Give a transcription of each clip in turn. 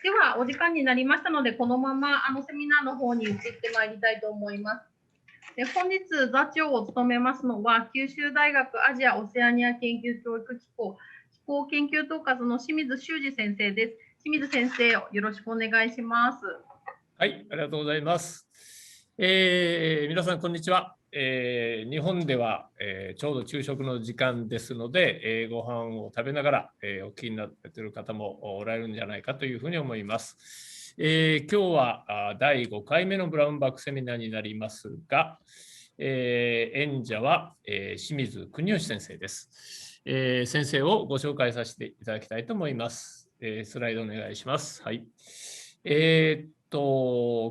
では、お時間になりましたので、このままセミナーの方に移ってまいりたいと思います。で、本日、座長を務めますのは、九州大学アジア・オセアニア研究教育機構気候研究統括の清水修司先生です。清水先生、よろしくお願いします。はい、ありがとうございます。皆さん、こんにちは。日本では、ちょうど昼食の時間ですので、ご飯を食べながら、お聞きになっている方もおられるんじゃないかというふうに思います。今日は第5回目のブラウンバックセミナーになりますが、演者は、清水国義先生です。先生をご紹介させていただきたいと思います。スライドお願いします。はい。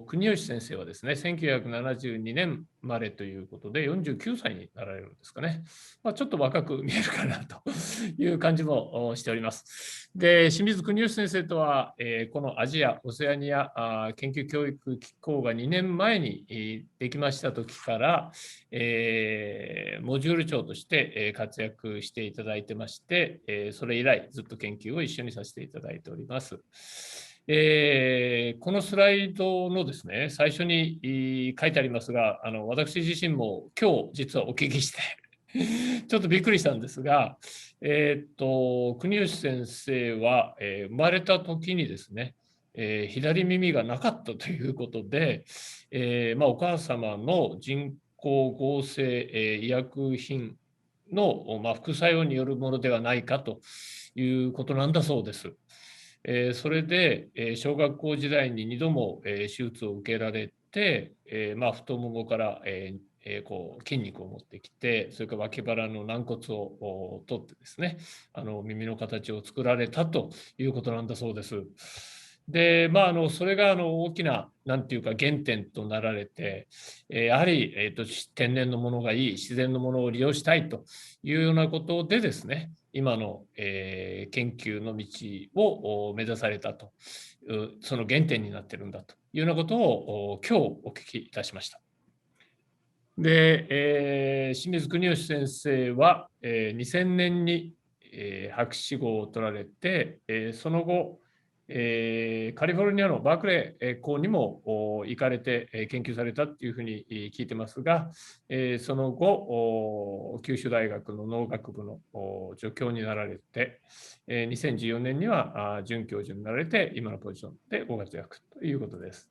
国吉先生はですね、1972年生まれということで、49歳になられるんですかね。ちょっと若く見えるかなという感じもしております。で、清水国吉先生とは、このアジア・オセアニア研究教育機構が2年前にできました時から、モジュール長として活躍していただいてまして、それ以来ずっと研究を一緒にさせていただいております。このスライドのですね、最初に書いてありますが、私自身も今日実はお聞きしてちょっとびっくりしたんですが、国吉先生は、生まれた時にですね、左耳がなかったということで、お母様の人工合成、医薬品の、副作用によるものではないかということなんだそうです。それで、小学校時代に2度も、手術を受けられて、太ももから、こう筋肉を持ってきて、それから脇腹の軟骨を取ってですね、耳の形を作られたということなんだそうです。で、それが大きな、なんていうか、原点となられて、やはり、天然のものがいい、自然のものを利用したいというようなことでですね、今の、研究の道を目指されたと、その原点になっているんだというようなことを今日お聞きいたしました。で、清水国義先生は、2000年に、博士号を取られて、その後、カリフォルニアのバークレー校にも行かれて研究されたというふうに聞いてますが、その後、九州大学の農学部の助教になられて、2014年には准教授になられて、今のポジションでご活躍ということです。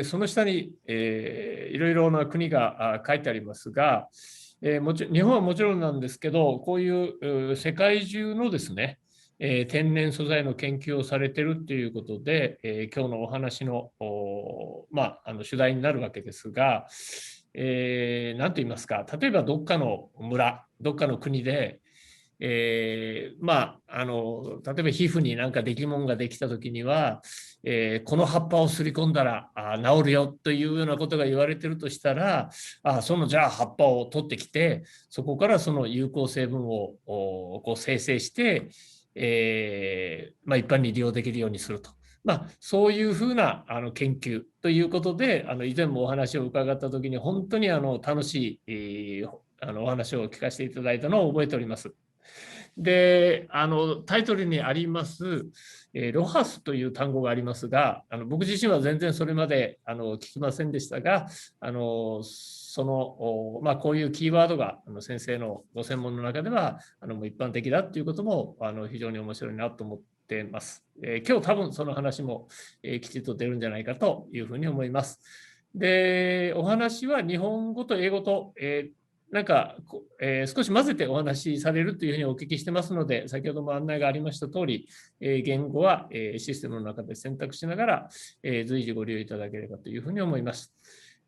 その下に、いろいろな国が書いてありますが、日本はもちろんなんですけど、こういう世界中のですね、天然素材の研究をされてるっていうことで、今日のお話の、主題になるわけですが、何と言いますか、例えばどっかの村、どっかの国で、例えば皮膚になんかできもんができた時には、この葉っぱをすり込んだら治るよというようなことが言われてるとしたら、じゃあ葉っぱを取ってきて、そこからその有効成分をこう生成して、一般に利用できるようにすると。そういうふうな研究ということで、以前もお話を伺った時に本当に楽しい、お話を聞かせていただいたのを覚えております。で、タイトルにあります、ロハスという単語がありますが、僕自身は全然それまで聞きませんでしたが、こういうキーワードが先生のご専門の中では一般的だということも非常に面白いなと思っています。今日多分その話もきちっと出るんじゃないかというふうに思います。で、お話は日本語と英語と、少し混ぜてお話しされるというふうにお聞きしてますので、先ほども案内がありました通り、言語はシステムの中で選択しながら随時ご利用いただければというふうに思います。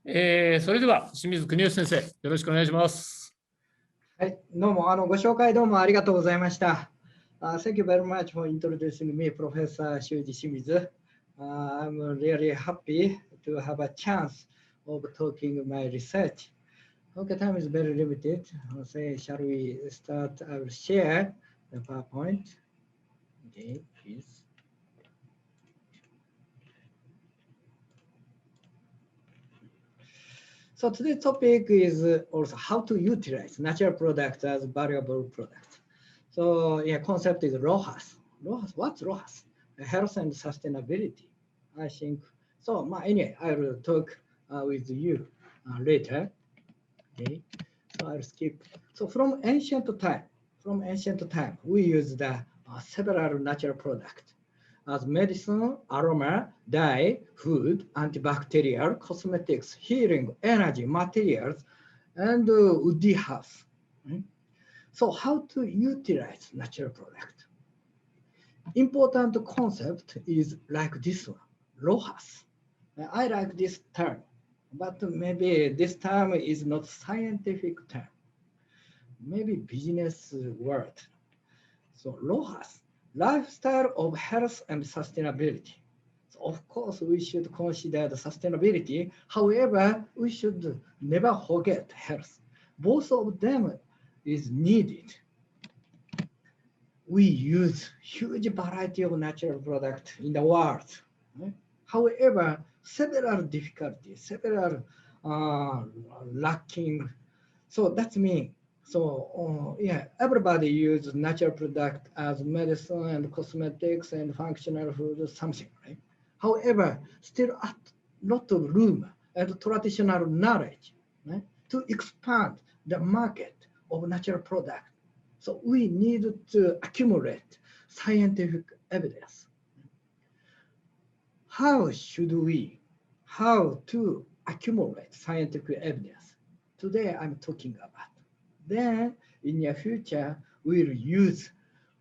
それでは清水国義先生、よろしくお願いします。はい、どうもご紹介どうもありがとうございました。Thank you very much for introducing me, Professor Shuji Shimizu. I'm really happy to have a chance of talking my research.Okay, time is very limited. Shall we start? I will share the PowerPoint. Okay, please. So today's topic is also how to utilize natural products as valuable products. So concept is ROHAS. ROHAS, what's ROHAS? health and sustainability. I think so. Anyway, I will talk with you later. Okay, so I'll skip. So from ancient time, we use the several natural products as medicine, aroma, dye, food, antibacterial, cosmetics, healing, energy, materials, and woody house. So how to utilize natural product? Important concept is like this one, ROHAS. I like this term, but maybe this term is not scientific term. Maybe business word. So ROHAS, lifestyle of health and sustainability. So of course, we should consider the sustainability. However, we should never forget health. Both of them is needed. We use huge variety of natural products in the world. However, several difficulties, several lacking. So that's me. So everybody uses natural product as medicine and cosmetics and functional food, something, right? However, still a lot of room and traditional knowledge, right, to expand the market of natural product. So we need to accumulate scientific evidence. How to accumulate scientific evidence? Today I'm talking about. Then in the future, we'll use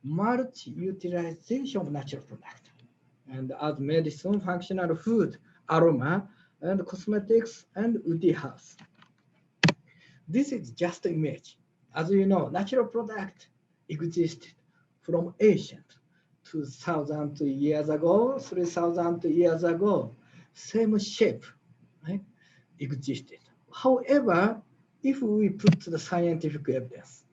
multi-utilization of natural product and as medicine, functional food, aroma, and cosmetics, and woody house. This is just image. As you know, natural product existed from ancient 2,000 years ago, 3,000 years ago. Same shape, right, existed. However, if we put the scientific evidence,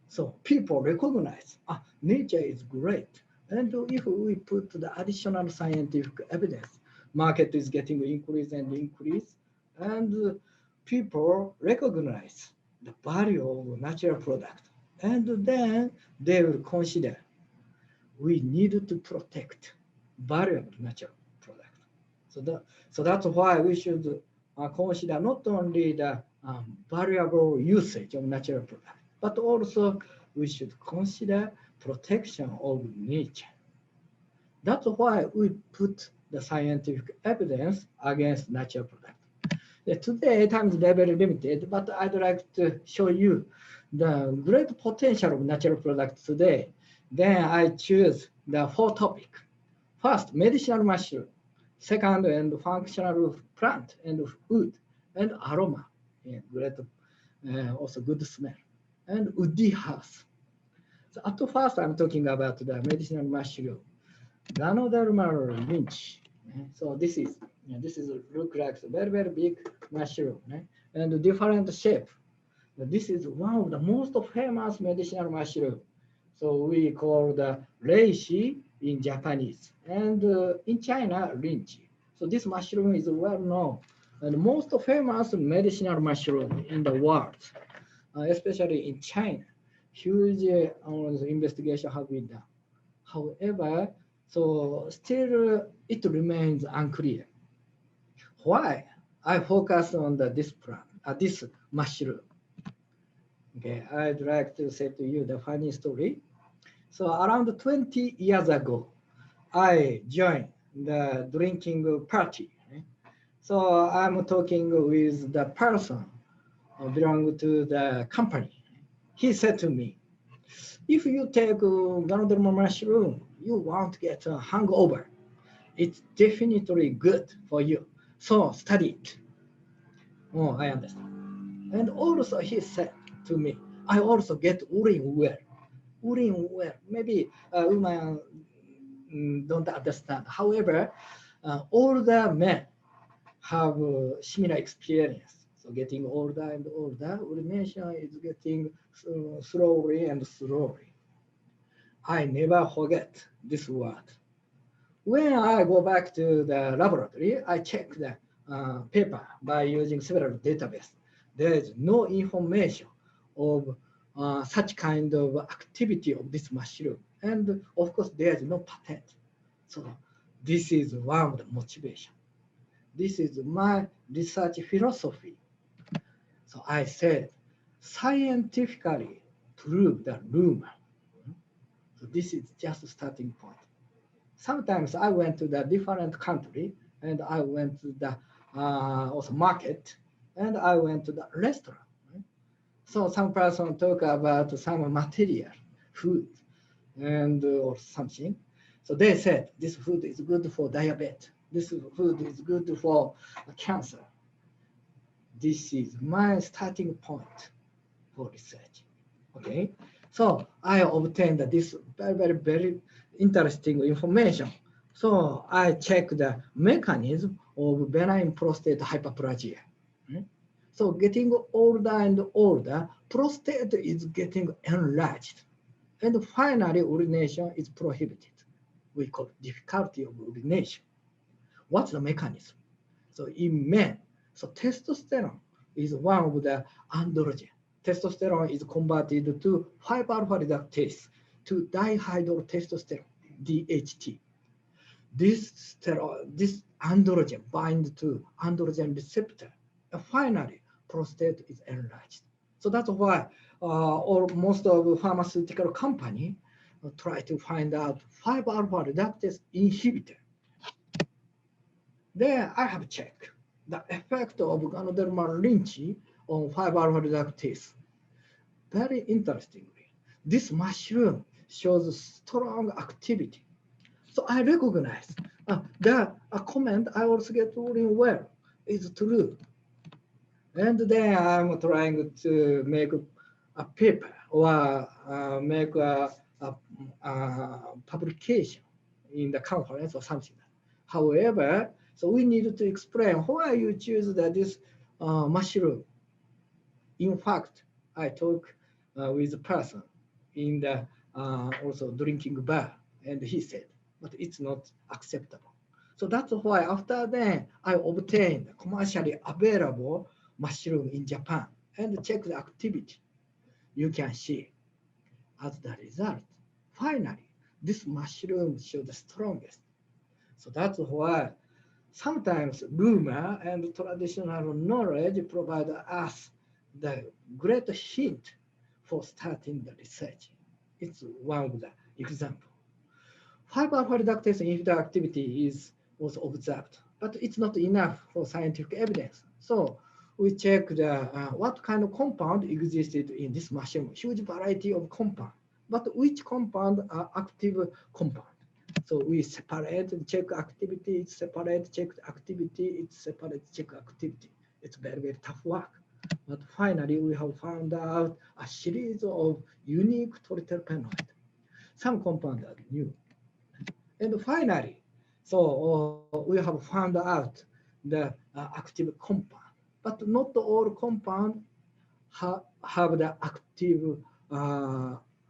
so people recognize nature is great. And if we put the additional scientific evidence, market is getting increase and increase, and people recognize the value of natural product. And then they will consider we need to protect value of natural product. So that's why we should consider not only the valuable usage of natural product, but also we should consider protection of nature. That's why we put the scientific evidence against natural product. Today, time is very limited, but I'd like to show you the great potential of natural products today. Then I choose the 4 topics. First, medicinal mushroom. Second, and functional plant and wood and aroma. Great, also good smell. And woody house. So at first, I'm talking about the medicinal mushroom. Ganodermal lynch. So this is look like a very, very big mushroom, and different shape. This is one of the most famous medicinal mushroom. So we call the reishi in Japanese, and in China, lynch. So this mushroom is well known and most famous medicinal mushroom in the world, especially in China. Huge investigation have been done. However, so still it remains unclear. Why I focus on this plant, this mushroom? Okay, I'd like to say to you the funny story. So around 20 years ago, I joined the drinking party. So I'm talking with the person belonging to the company. He said to me, if you take Ganoderma mushroom, you won't get a hangover. It's definitely good for you. So study it. Oh, I understand. And also he said to me, I also get urine well. Urine well. Maybe women don't understand. However, older men have similar experience. So getting older and older, urination is getting slowly and slowly. I never forget this word. When I go back to the laboratory, I check the paper by using several databases. There is no information of such kind of activity of this mushroom. And of course, there is no patent. So this is one of the motivation. This is my research philosophy. So I said, scientifically prove the rumor. So this is just a starting point. Sometimes I went to the different country and I went to the also market and I went to the restaurant. Right? So some person talk about some material, food, and or something. So they said this food is good for diabetes. This food is good for cancer. This is my starting point for research. Okay, so I obtained this very interesting information. So I checked the mechanism of benign prostate hyperplasia. So getting older and older, prostate is getting enlarged. And finally, urination is prohibited. We call it difficulty of urination. What's the mechanism? So in men, so testosterone is one of the androgen. Testosterone is converted to 5-alpha reductase to dihydrotestosterone, DHT. This androgen binds to androgen receptor. And finally, prostate is enlarged. So that's why most of pharmaceutical company try to find out 5-alpha reductase inhibitor. Then I have checked the effect of Ganoderma lynchy on 5-alpha reductase. Very interestingly, this mushroom shows strong activity. So I recognize that a comment I also get doing well is true. And then I'm trying to make a paper or make a publication in the conference or something. However, so we need to explain why you choose this mushroom. In fact, I talked with a person in the also drinking bar, and he said, but it's not acceptable. So that's why after then I obtained commercially available mushroom in Japan and check the activity. You can see as the result, finally, this mushroom shows the strongest. So that's why sometimes rumor and traditional knowledge provide us the great hint for starting the research. It's one of the examples. 5-alpha reductase inhibitor activity is also observed, but it's not enough for scientific evidence. So we check the what kind of compound existed in this mushroom. Huge variety of compound, but which compound are active compound? So we separate, check activity, it's separate, check activity, it's separate, check activity. It's very tough work. But finally, we have found out a series of unique terpenoids. Some compounds are new. And finally, so we have found out the active compound, but not all compounds have the active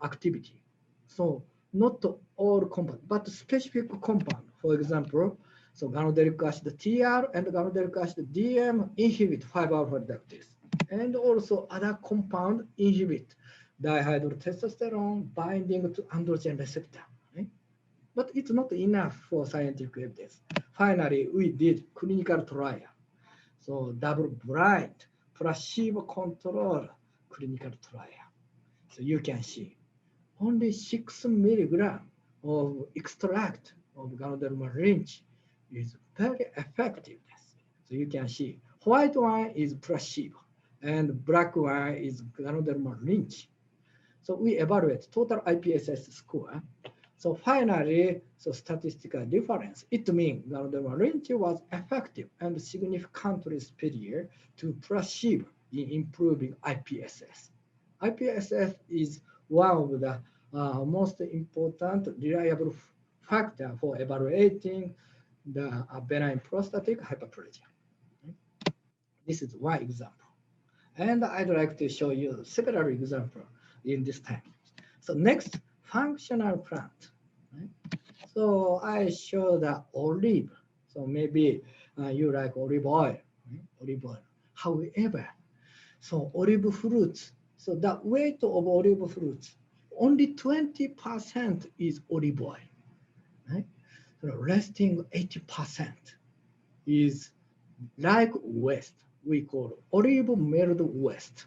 activity. So not all compounds, but specific compound. For example, so ganoderic acid TR and ganoderic acid DM inhibit 5-alpha reductase, and also other compound inhibit dihydrotestosterone binding to androgen receptor. But it's not enough for scientific evidence. Finally, we did clinical trial. So double-blind, placebo-controlled clinical trial. So you can see only 6 milligrams of extract of Ganoderma lynchy is very effective. So you can see white one is placebo and black one is Ganoderma lynchy. So we evaluate total IPSS score. So finally, so statistical difference. It means Ganoderma lynchy was effective and significantly superior to placebo in improving IPSS. IPSS is one of the most important reliable factor for evaluating the benign prostatic hyperplasia. This is one example. And I'd like to show you several examples in this time. So next, functional plant. So I show the olive. So maybe you like olive oil. Olive oil. However, so olive fruits. So the weight of olive fruits, only 20% is olive oil. Right? the resting 80% is like waste. We call olive mild waste.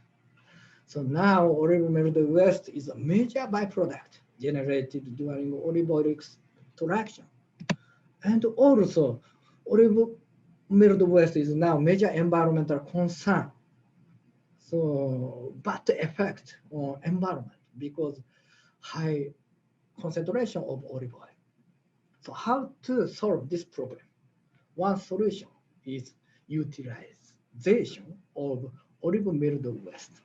So now olive mild waste is a major byproduct generated during olive oil extraction. And also olive mild waste is now major environmental concern. So bad effect on environment because high concentration of olive oil. So how to solve this problem? One solution is utilization of olive mild waste.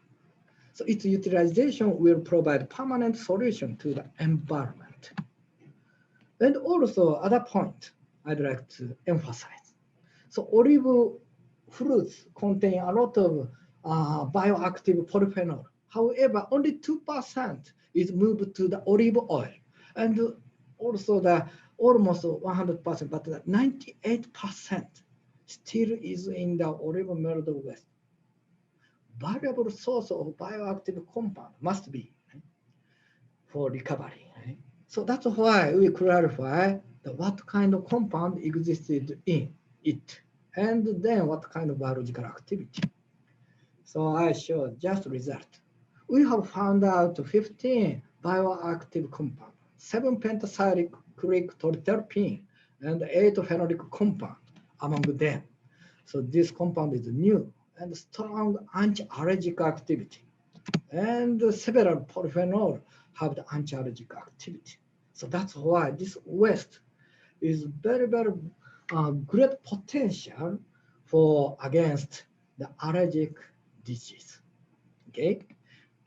So its utilization will provide permanent solution to the environment. And also other point I'd like to emphasize. So olive fruits contain a lot of bioactive polyphenol. However, only 2% is moved to the olive oil. And also the almost 100%, but the 98% still is in the olive mild waste. Valuable source of bioactive compound must be for recovery. So that's why we clarify what kind of compound existed in it, and then what kind of biological activity. So I show just result. We have found out 15 bioactive compounds, 7 pentacyclic toliterpene, and 8 phenolic compounds among them. So this compound is new and strong anti-allergic activity. And several polyphenols have the anti-allergic activity. So that's why this waste is very, very great potential for against the allergic disease. Okay,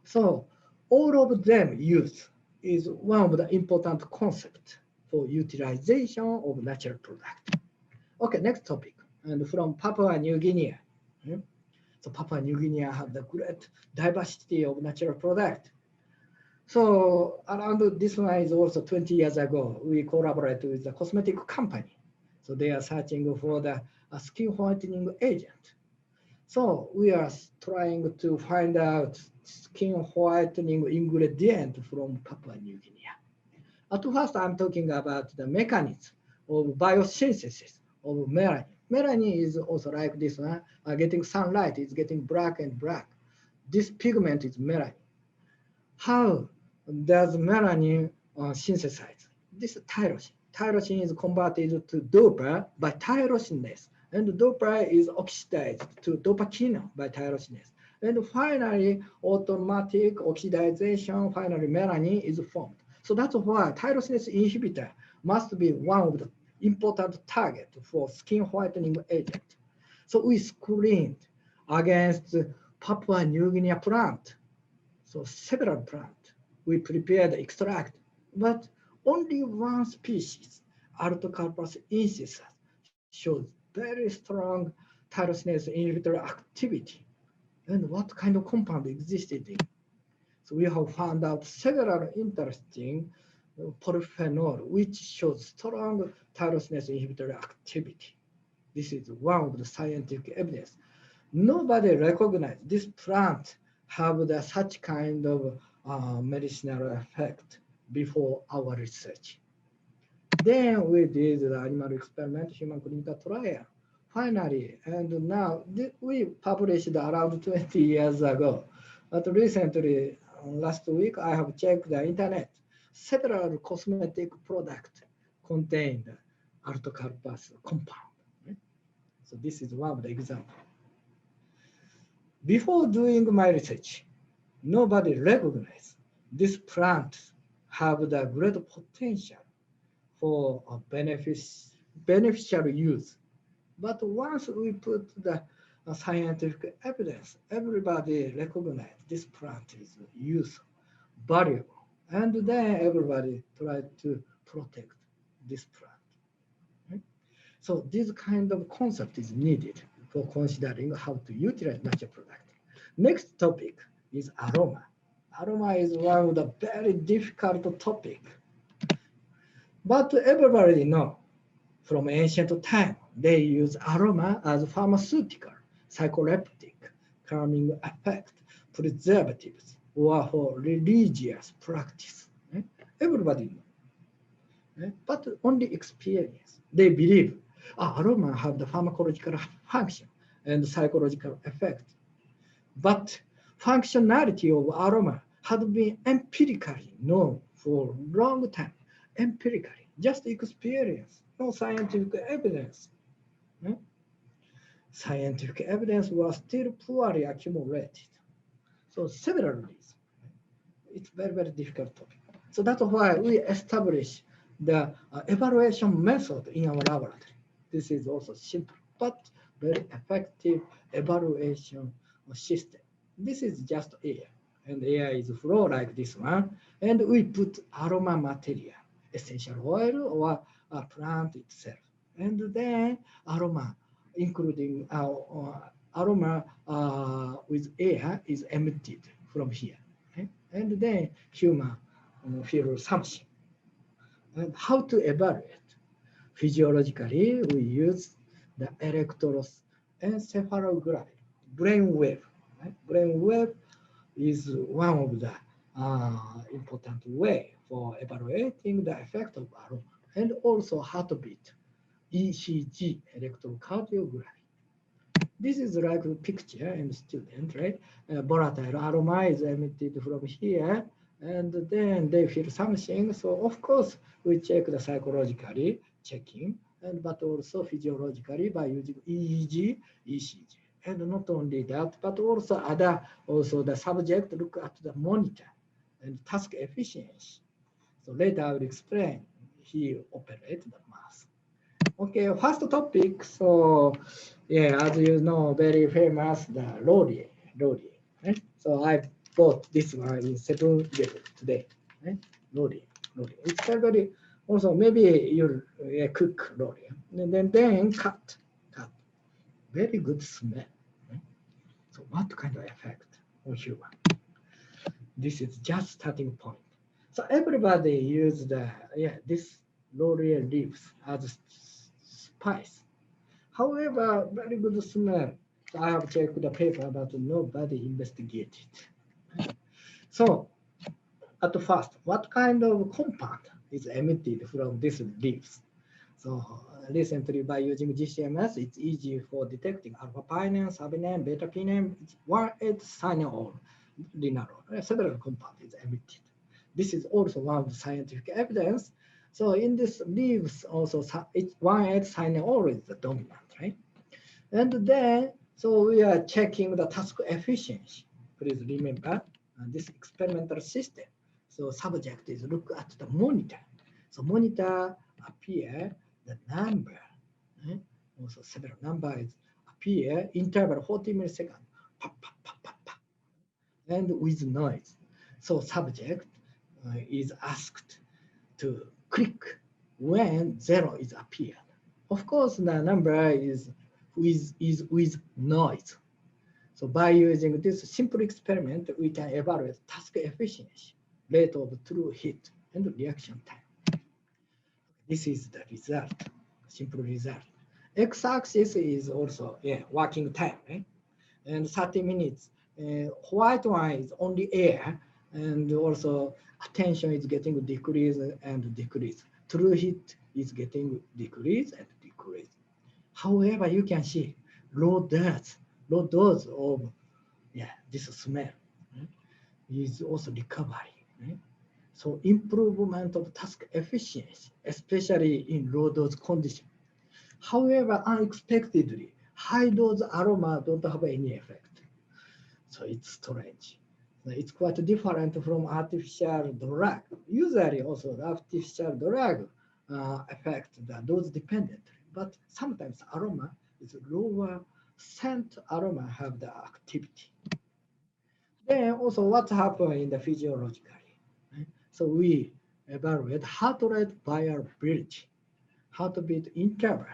so all of them use is one of the important concepts for utilization of natural product. Okay, next topic, and from Papua New Guinea. So Papua New Guinea have the great diversity of natural product. So around this one is also 20 years ago, we collaborated with a cosmetic company. So they are searching for the skin whitening agent. So we are trying to find out skin whitening ingredient from Papua New Guinea. At first, I'm talking about the mechanism of biosynthesis of melanin. Melanin is also like this one, getting sunlight, is getting black and black. This pigment is melanin. How does melanin synthesize? This is tyrosine. Tyrosine is converted to dopa by tyrosinase, and dopa is oxidized to dopaquinone by tyrosinase. And finally, automatic oxidization, finally melanin is formed. So that's why tyrosinase inhibitor must be one of the important target for skin whitening agent. So we screened against Papua New Guinea plant. So several plants. We prepared the extract, but only one species, Artocarpus incissus, shows very strong tyrosinase inhibitor activity. And what kind of compound existed in? So we have found out several interesting polyphenol, which shows strong tyrosinase inhibitor activity. This is one of the scientific evidence. Nobody recognized this plant have the such kind of medicinal effect before our research. Then we did the animal experiment, human clinical trial. Finally, and now we published around 20 years ago. But recently, last week, I have checked the internet. Several cosmetic products contain the Artocarpus compound. Right? So this is one of the examples. Before doing my research, nobody recognized this plant have the great potential for a beneficial use. But once we put the scientific evidence, everybody recognized this plant is useful, valuable, and then everybody tried to protect this plant. Right? So this kind of concept is needed for considering how to utilize natural product. Next topic is aroma. Aroma is one of the very difficult topic. But everybody know from ancient time, they use aroma as pharmaceutical, psycholeptic, calming effect, preservatives, or for religious practice. Right? Everybody know. but only experience. They believe aroma have the pharmacological function and psychological effect. But functionality of aroma had been empirically known for a long time. Empirically, just experience, no scientific evidence. Scientific evidence was still poorly accumulated. So several reasons. It's very, very difficult topic. So that's why we establish the evaluation method in our laboratory. This is also simple, but very effective evaluation system. This is just air, and air is flow like this one. And we put aroma material, essential oil or plant itself. And then aroma, including aroma with air is emitted from here. Okay? And then human feel something. And how to evaluate? Physiologically, we use the electroencephalography, brain wave. Right? Brain wave is one of the important way for evaluating the effect of aroma, and also heartbeat, ECG, electrocardiography. This is like a picture and student, right? Volatile aroma is emitted from here, and then they feel something. So of course, we check the psychologically checking, but also physiologically by using EEG, ECG. And not only that, but also the subject look at the monitor and task efficiency. So later I will explain he operates the mouse. Okay, first topic. So yeah, as you know, very famous the Lori. Right? So I bought this one in 7-Eleven today. Right? Lori. It's very also maybe you cook Lori, and then cut. Very good smell. Right? So what kind of effect on human? This is just starting point. So everybody use this laurel leaves as spice. However, very good smell. So I have checked the paper, but nobody investigated. So at first, what kind of compound is emitted from these leaves? So recently, by using GCMS, it's easy for detecting alpha-pinene, sabinene, beta-pinene, 1,8-cyanol, linalol. Several compounds is emitted. This is also one of the scientific evidence. So in this leaves, also 1,8-cyanol is the dominant, right? And then, so we are checking the task efficiency. Please remember this experimental system. So subject is look at the monitor. So monitor appear the number. Also several numbers appear, interval 40 milliseconds, pop, pop, pop, pop, pop, and with noise. So subject is asked to click when 0 is appeared. Of course, the number is with noise. So by using this simple experiment, we can evaluate task efficiency, rate of true hit, and reaction time. This is the result, simple result. X-axis is also working time, right? And 30 minutes. White one is only air, and also attention is getting decrease and decrease. True hit is getting decrease and decrease. However, you can see low dose of this smell is also recovery. Right? So improvement of task efficiency, especially in low dose condition. However, unexpectedly, high dose aroma don't have any effect. So it's strange. It's quite different from artificial drug. Usually also the artificial drug affect the dose dependently, but sometimes aroma is lower scent aroma have the activity. Then also what happens in the physiologically. Right? So we evaluate heart rate variability, heartbeat interval.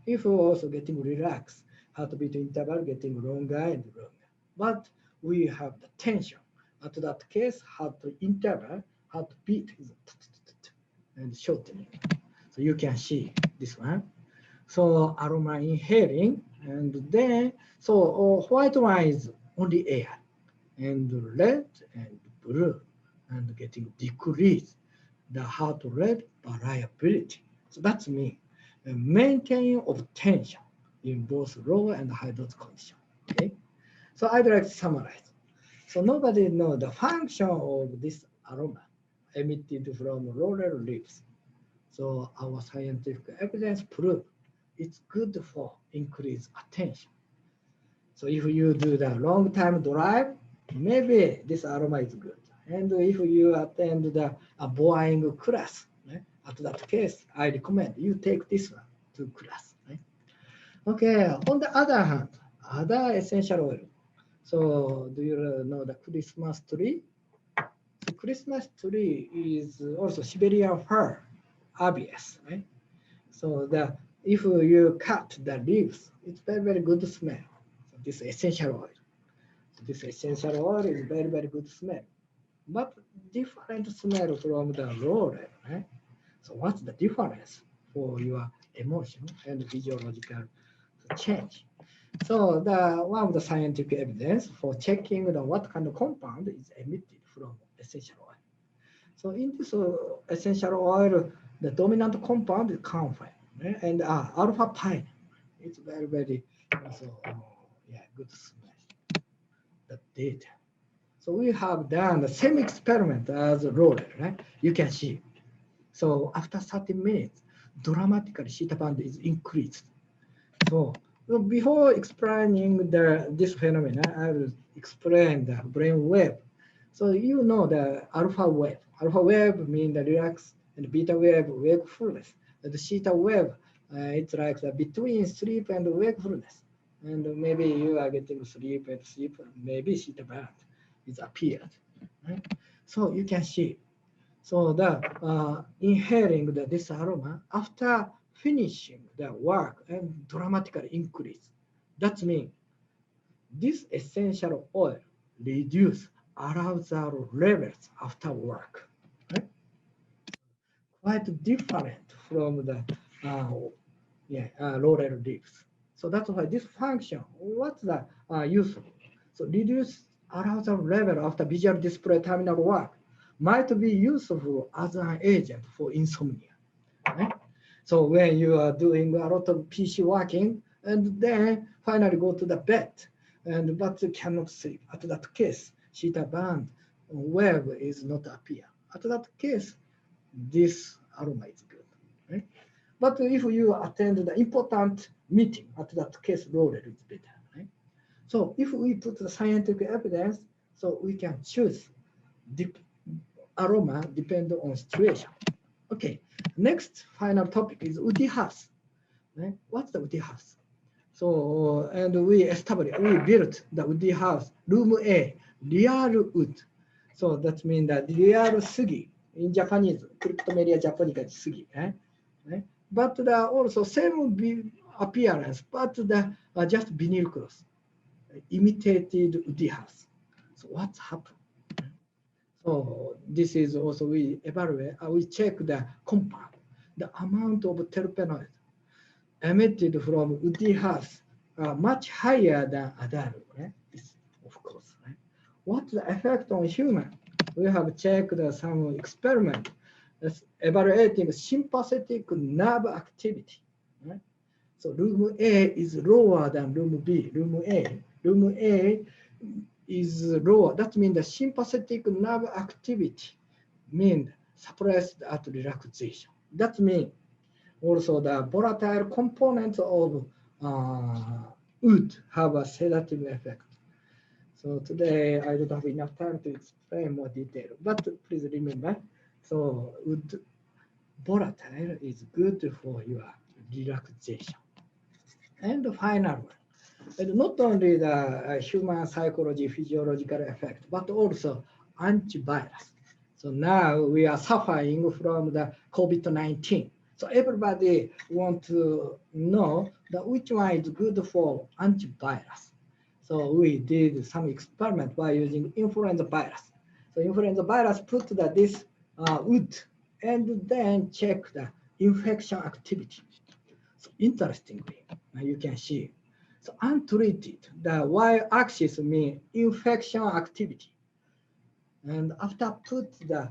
If we're also getting relaxed, heartbeat interval getting longer and longer. But we have the tension. At that case, heart interval, heartbeat is and shortening. So you can see this one. So aroma inhaling, and then so white one is only air, and red and blue, and getting decrease the heart rate variability. So that's mean maintaining of tension in both low and high dose condition. Okay, so I'd like to summarize. So nobody knows the function of this aroma emitted from laurel leaves. So our scientific evidence proves it's good for increased attention. So if you do the long time drive, maybe this aroma is good. And if you attend the boring class, at that case, I recommend you take this one to class. Okay, on the other hand, other essential oil. So do you know the Christmas tree? The Christmas tree is also Siberian fir, obvious, right? So if you cut the leaves, it's very, very good smell. So this essential oil. So this essential oil is very, very good smell. But different smell from the laurel, right? So what's the difference for your emotion and physiological change? So one of the scientific evidence for checking what kind of compound is emitted from essential oil. So in this essential oil, the dominant compound is camphor, right? And alpha pine. It's very, very also, good smell. The data. So we have done the same experiment as laurel, right? You can see. So after 30 minutes, dramatically theta band is increased. So before explaining this phenomenon, I will explain the brain wave. So you know the alpha wave. Alpha wave means the relax, and beta wave, wakefulness. And the theta wave, it's like between sleep and wakefulness. And maybe you are getting sleep, maybe theta band is appeared. Right? So you can see. So inhaling this aroma after finishing the work and dramatically increase. That means this essential oil reduce arousal levels after work. Right? Quite different from the laurel leaves. So that's why this function, what's the useful? So reduce arousal level after visual display terminal work might be useful as an agent for insomnia. Right? So when you are doing a lot of PC working and then finally go to the bed, but you cannot sleep, at that case, theta band wave is not appear. At that case, this aroma is good. Right? But if you attend the important meeting, at that case, laurel is better. Right? So if we put the scientific evidence, so we can choose aroma depend on situation. Okay, next final topic is woody house. Right? What's the woody house? So, and we built the woody house, room A, real wood. So that means that real sugi in Japanese, Cryptomeria japonica sugi. Right? But also same appearance, but just vinyl cloth, imitated woody house. So what's happened? So this is also we evaluate, we check the compound, the amount of terpenoid emitted from woody house much higher than other, right? This, of course, right? What's the effect on human? We have checked some experiment evaluating sympathetic nerve activity, right? So room A is lower than room B. Room A is lower. That means the sympathetic nerve activity means suppressed at relaxation. That means also the volatile components of wood have a sedative effect. So today I don't have enough time to explain more detail, but please remember, so wood volatile is good for your relaxation. And the final one. And not only the human psychology, physiological effect, but also antivirus. So now we are suffering from the COVID-19. So everybody wants to know that which one is good for antivirus. So we did some experiment by using influenza virus. So influenza virus put this wood and then check the infection activity. So interestingly, you can see. So untreated, the y-axis means infection activity. And after put the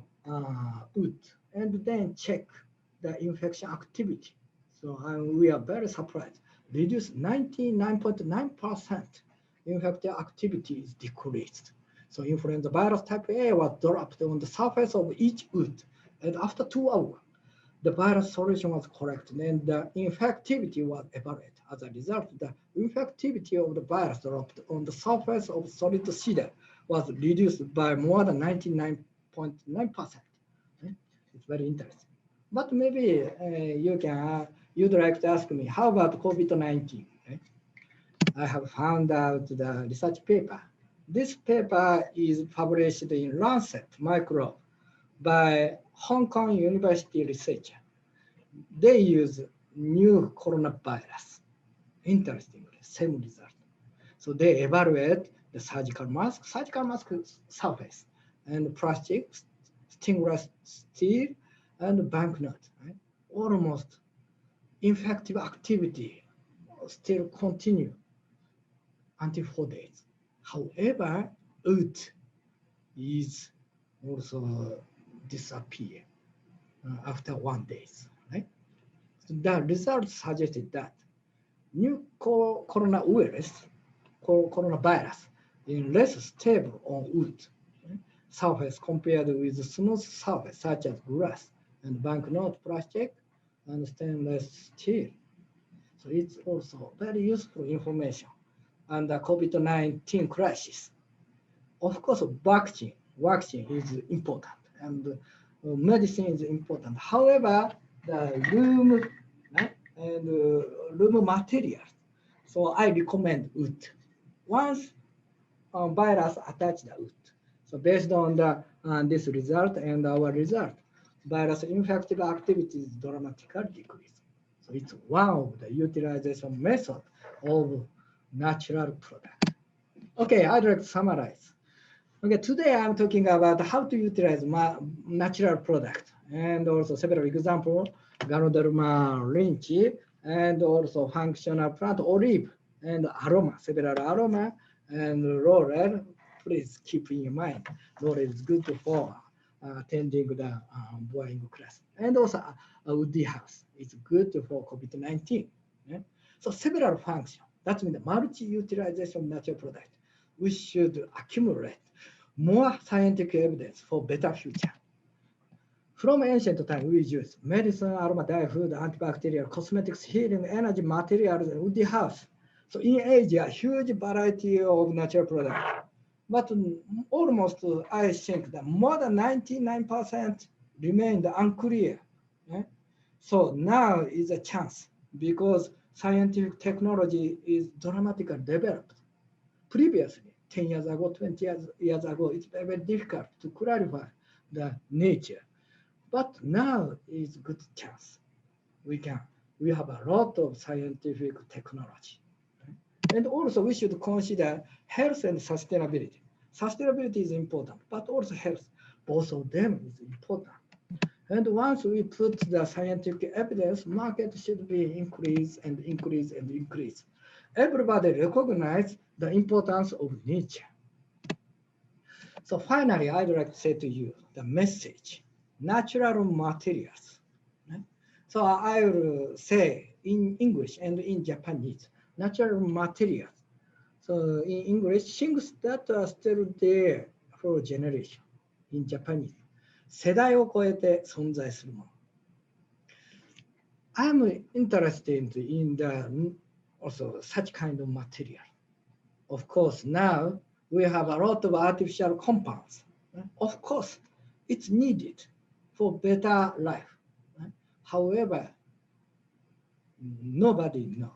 wood and then check the infection activity. So we are very surprised. Reduce 99.9% infected activity is decreased. So influenza virus type A was dropped on the surface of each wood, and after 2 hours, the virus solution was corrected and the infectivity was evaluated. As a result, the infectivity of the virus dropped on the surface of solid cedar was reduced by more than 99.9%. It's very interesting. But maybe you'd like to ask me, how about COVID-19? I have found out the research paper. This paper is published in Lancet Microbe by Hong Kong University researcher. They use new coronavirus. Interestingly, same result. So they evaluate the surgical mask surface, and plastic, stainless steel, and banknote. Right? Almost infective activity still continue until 4 days. However, it is also disappear after 1 day. Right? So the results suggested that new coronavirus is less stable on wood surface compared with smooth surface such as glass and banknote plastic and stainless steel. So it's also very useful information on the COVID-19 crisis. Of course, vaccine is important and medicine is important. However, the room and room materials. So I recommend wood. Once virus attached the wood. So based on this result and our result, virus infective activity is dramatically decreased. So it's one of the utilization method of natural product. Okay, I'd like to summarize. Okay, today I'm talking about how to utilize natural product and also several examples, Ganoderma lynchy, and also functional plant olive and aroma, several aroma and laurel. Please keep in mind, laurel is good for attending the boarding class. And also a woody house is good for COVID-19. Yeah? So several functions, that means the multi-utilization of natural product. We should accumulate more scientific evidence for better future. From ancient time, we use medicine, aroma, dye, food, antibacterial, cosmetics, healing, energy, materials, and woody house. So in Asia, huge variety of natural products. But almost, I think that more than 99% remained unclear. Right? So now is a chance because scientific technology is dramatically developed. Previously, 10 years ago, 20 years ago, it's very difficult to clarify the nature. But now is a good chance. We have a lot of scientific technology. Right? And also we should consider health and sustainability. Sustainability is important, but also health. Both of them is important. And once we put the scientific evidence, market should be increase and increase and increase. Everybody recognize the importance of nature. So finally, I'd like to say to you the message, natural materials. Right? So I will say in English and in Japanese, natural materials. So in English, things that are still there for generation. In Japanese, 世代を超えて存在するもの。I'm interested in the also such kind of material. Of course, now we have a lot of artificial compounds. Of course, it's needed for better life. However, nobody knows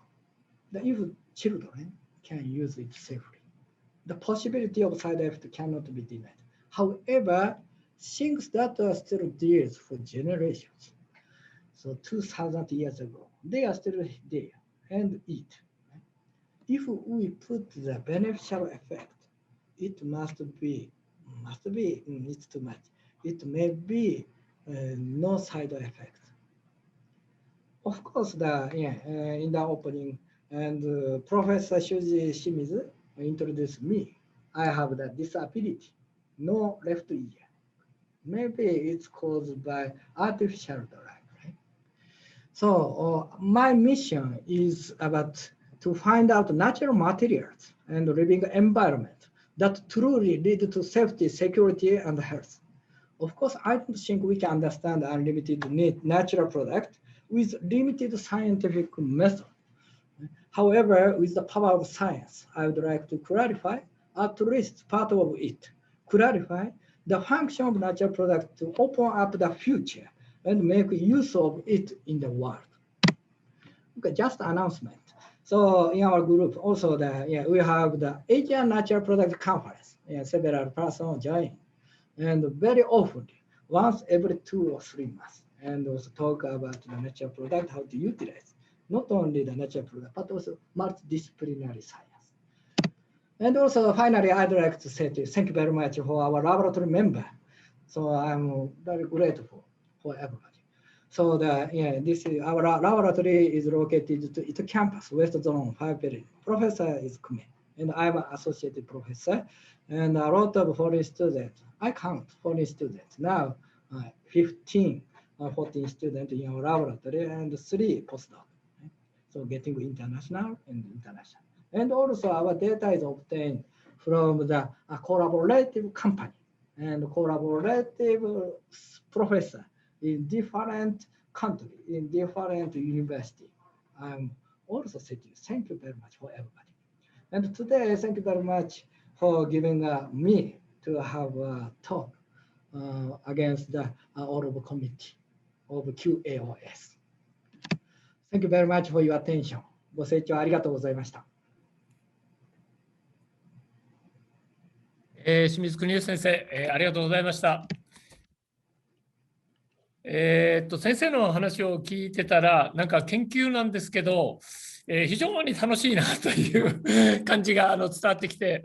that if children can use it safely, the possibility of side effect cannot be denied. However, things that are still there for generations. So 2,000 years ago, they are still there and eat. If we put the beneficial effect, it must be, it's too much. It may be no side effect. Of course, in the opening, and Professor Shuji Shimizu introduced me. I have the disability, no left ear, Maybe it's caused by artificial drug, right? So my mission is about to find out natural materials and living environment that truly lead to safety, security, and health. Of course, I don't think we can understand unlimited natural product with limited scientific method. However, with the power of science, I would like to clarify at least part of it, clarify the function of natural product to open up the future and make use of it in the world. Okay, just announcement. So in our group, also we have the Asian Natural Product Conference. Several persons join, and very often, once every 2 or 3 months, and also talk about the natural product, how to utilize not only the natural product, but also multidisciplinary science. And also, finally, I'd like to say to you, thank you very much for our laboratory member. So I'm very grateful for everybody. So this is our laboratory is located to its campus, West Zone 5 building. Professor is Kume, and I'm an associate professor, and a lot of foreign students. I count foreign students now, 15 or 14 students in our laboratory, and 3 postdocs. So getting international and international. And also our data is obtained from the collaborative company and collaborative professor in different countries, in different universities. I'm also saying thank you very much for everybody. And today, thank you very much for giving me to have a talk against the Honorable Committee of QAOS. Thank you very much for your attention. ご清聴ありがとうございました。清水邦義先生、ありがとうございました。先生の話を聞いてたら、なんか研究なんですけど、非常に楽しいなという感じが伝わってきて、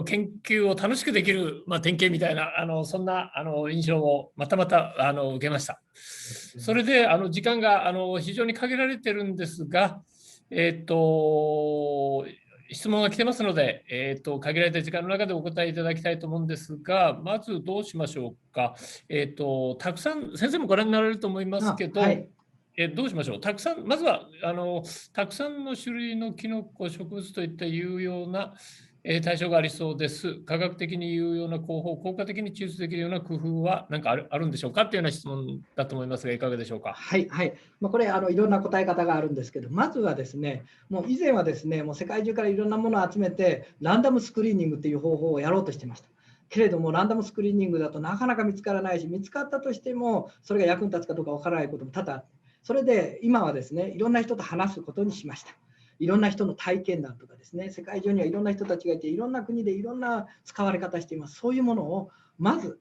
研究を楽しくできる、典型みたいなそんな印象をまたまた受けました。それで時間が非常に限られてるんですが、質問が来てますので、限られた時間の中でお答えいただきたいと思うんですが、まずどうしましょうか。たくさん、先生もご覧になられると思いますけど、はい、どうしましょう。たくさん、まずはたくさんの種類のキノコ、植物といった有用な対象がありそうです。科学的に有用な方法、効果的に抽出できるような工夫は何かあるんでしょうかというような質問だと思いますが、いかがでしょうか。はい、はい。これいろんな答え方があるんですけど、まずはですね、もう以前はですね、もう世界中からいろんなものを集めて、ランダムスクリーニングという方法をやろうとしてました。けれども、ランダムスクリーニングだとなかなか見つからないし、見つかったとしても、それが役に立つかどうかわからないことも多々あって、それで今はですね、いろんな人と話すことにしました。いろんな人の体験談とかですね、世界中にはいろんな人たちがいて、いろんな国でいろんな使われ方しています。そういうものをまず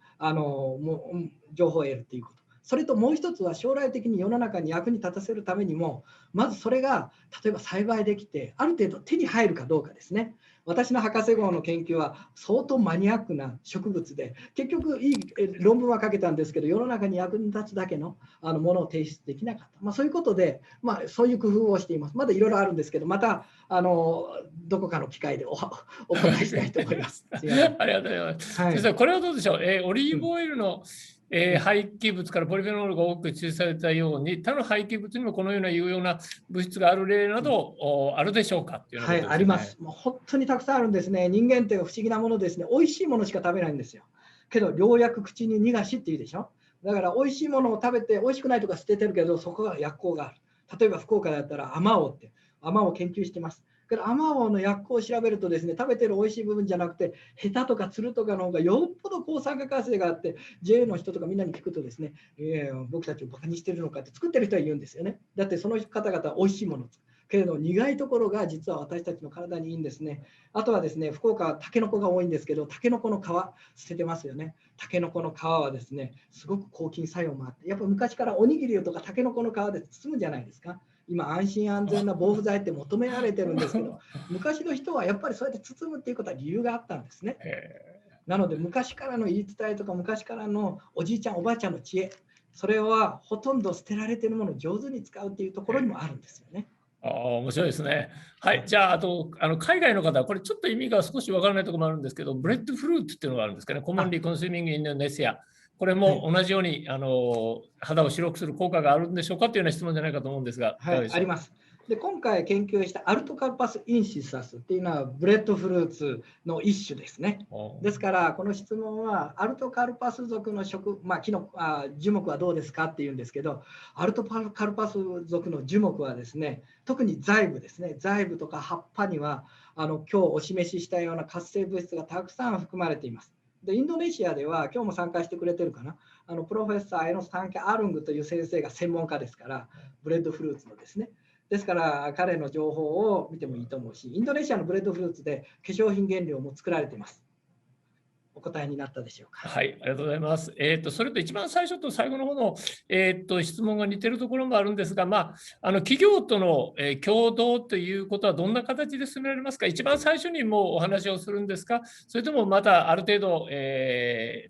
情報を得るということ。それともう一つは将来的に世の中に役に立たせるためにも、まずそれが例えば栽培できて、ある程度手に入るかどうかですね。私の博士号の研究は相当マニアックな植物で、結局いい論文は書けたんですけど、世の中に役に立つだけのものを提出できなかった。そういうことで、そういう工夫をしています。まだいろいろあるんですけど、またどこかの機会でお答えしたいと思います。ありがとうございます。はい、先生、これはどうでしょう。オリーブオイルの廃棄物からポリフェノールが多く抽出されたように、他の廃棄物にもこのような有用な物質がある例など、あるでしょうかっていうの、ね、はい、あります。もう本当にたくさんあるんですね。人間って不思議なものですね。美味しいものしか食べないんですよ。けど、ようやく口に逃がしっていうでしょ。だから、美味しいものを食べて、美味しくないとか捨ててるけど、そこは薬効がある。例えば、福岡だったら、あまおうって、あまおうを研究してます。けど、あまおうの薬効を調べるとですね、食べてる美味しい部分じゃなくて、ヘタとかツルとかの方がよっぽど抗酸化活性があって、JA の人とかみんなに聞くとですね、僕たちをバカにしてるのかって作ってる人は言うんですよね。だってその方々は美味しいものけれど苦いところが実は私たちの体にいいんですね。あとはですね、福岡はタケノコが多いんですけど、タケノコの皮捨ててますよね。タケノコの皮はですね、すごく抗菌作用もあって、やっぱ昔からおにぎりとかタケノコの皮で包むじゃないですか。今安心安全な防腐剤って求められてるんですけど、昔の人はやっぱりそうやって包むっていうことは理由があったんですね。なので昔からの言い伝えとか昔からのおじいちゃんおばあちゃんの知恵、それはほとんど捨てられているものを上手に使うっていうところにもあるんですよね。面白いですね。はい、じゃあ、あと海外の方、これちょっと意味が少しわからないところもあるんですけど、ブレッドフルーツっていうのがあるんですかね、コモンリーコンシューミングインドネシア。これも同じように、肌を白くする効果があるんでしょうかというような質問じゃないかと思うんですが、はい、あります。で、今回研究したアルトカルパスインシサスっていうのはブレッドフルーツの一種ですね。ですからこの質問はアルトカルパス属の樹木はどうですかっていうんですけど、アルトカルパス属の樹木はですね、特に材部ですね、材部とか葉っぱには今日お示ししたような活性物質がたくさん含まれています。でインドネシアでは今日も参加してくれてるかな、プロフェッサーエノス・タンケ・アルングという先生が専門家ですから、ブレッドフルーツのですね。ですから彼の情報を見てもいいと思うし、インドネシアのブレッドフルーツで化粧品原料も作られています。お答えになったでしょうか。はい、ありがとうございます。それと一番最初と最後の方の、質問が似てるところもあるんですが、企業との、共同ということはどんな形で進められますか。一番最初にもうお話をするんですか、それともまたある程度、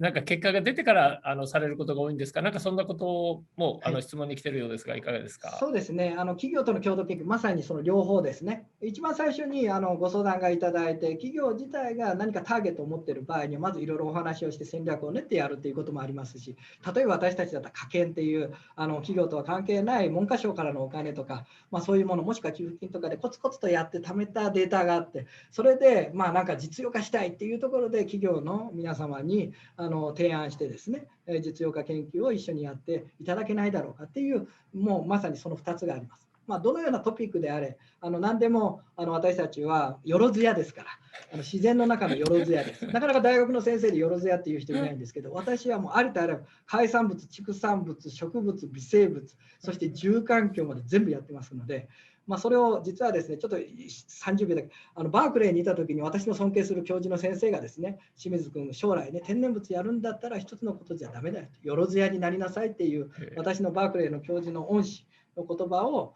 なんか結果が出てからされることが多いんですか。なんかそんなことも質問に来てるようですが、いかがですか。そうですね、企業との共同研究、まさにその両方ですね。一番最初にご相談がいただいて、企業自体が何かターゲットを持っている場合には、まずいろいろお話をして戦略を練ってやるということもありますし、例えば私たちだったら科研っていう企業とは関係ない文科省からのお金とか、そういうもの、もしくは給付金とかでコツコツとやって貯めたデータがあって、それでなんか実用化したいっていうところで企業の皆様に提案してですね、実用化研究を一緒にやっていただけないだろうかっていう、もうまさにその2つがあります。どのようなトピックであれ、何でも私たちはよろずやですから、自然の中のよろずやです。なかなか大学の先生でよろずやっていう人いないんですけど、私はもうありとあらゆる海産物、畜産物、植物、微生物、そして住環境まで全部やってますので、それを実はですね、ちょっと30秒だけ、バークレーにいた時に私の尊敬する教授の先生がですね、清水君、将来ね、天然物やるんだったら一つのことじゃダメだよと、よろずやになりなさいっていう、私のバークレーの教授の恩師の言葉を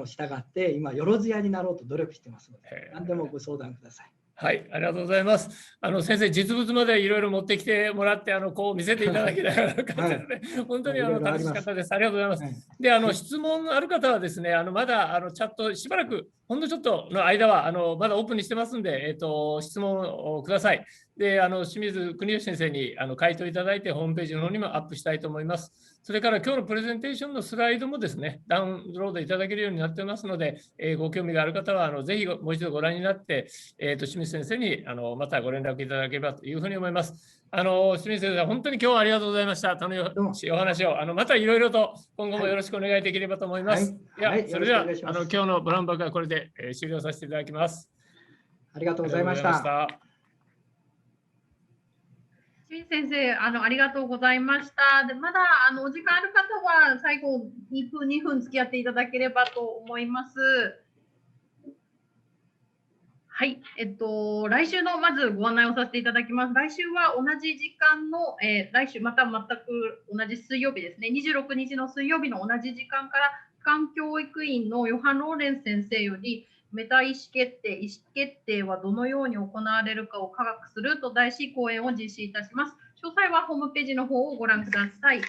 従って、今、よろずやになろうと努力してますので、何でもご相談ください。はい、ありがとうございます。先生、実物までいろいろ持ってきてもらって、こう見せていただきながら感じですね。本当に楽しかったです。ありがとうございます。で、質問ある方はですね、まだチャットしばらく、ほんのちょっとの間はまだオープンにしてますんで、質問をください。で、清水国吉先生に回答いただいて、ホームページの方にもアップしたいと思います。それから今日のプレゼンテーションのスライドもですね、ダウンロードいただけるようになっていますので、ご興味がある方はぜひもう一度ご覧になって、清水先生にまたご連絡いただければというふうに思います。清水先生、本当に今日はありがとうございました。楽しいお話をまたいろいろと今後もよろしくお願いできればと思います。それでは今日のブラウンバックはこれで終了させていただきます。ありがとうございました。清水先生、ありがとうございました。で、まだお時間ある方は最後2分付き合っていただければと思います。はい、来週のまずご案内をさせていただきます。来週は同じ時間の、来週また全く同じ水曜日ですね、26日の水曜日の同じ時間から、環境教育院のヨハン・ローレン先生より、メタ意思決定はどのように行われるかを科学すると題し講演を実施いたします。詳細はホームページの方をご覧ください。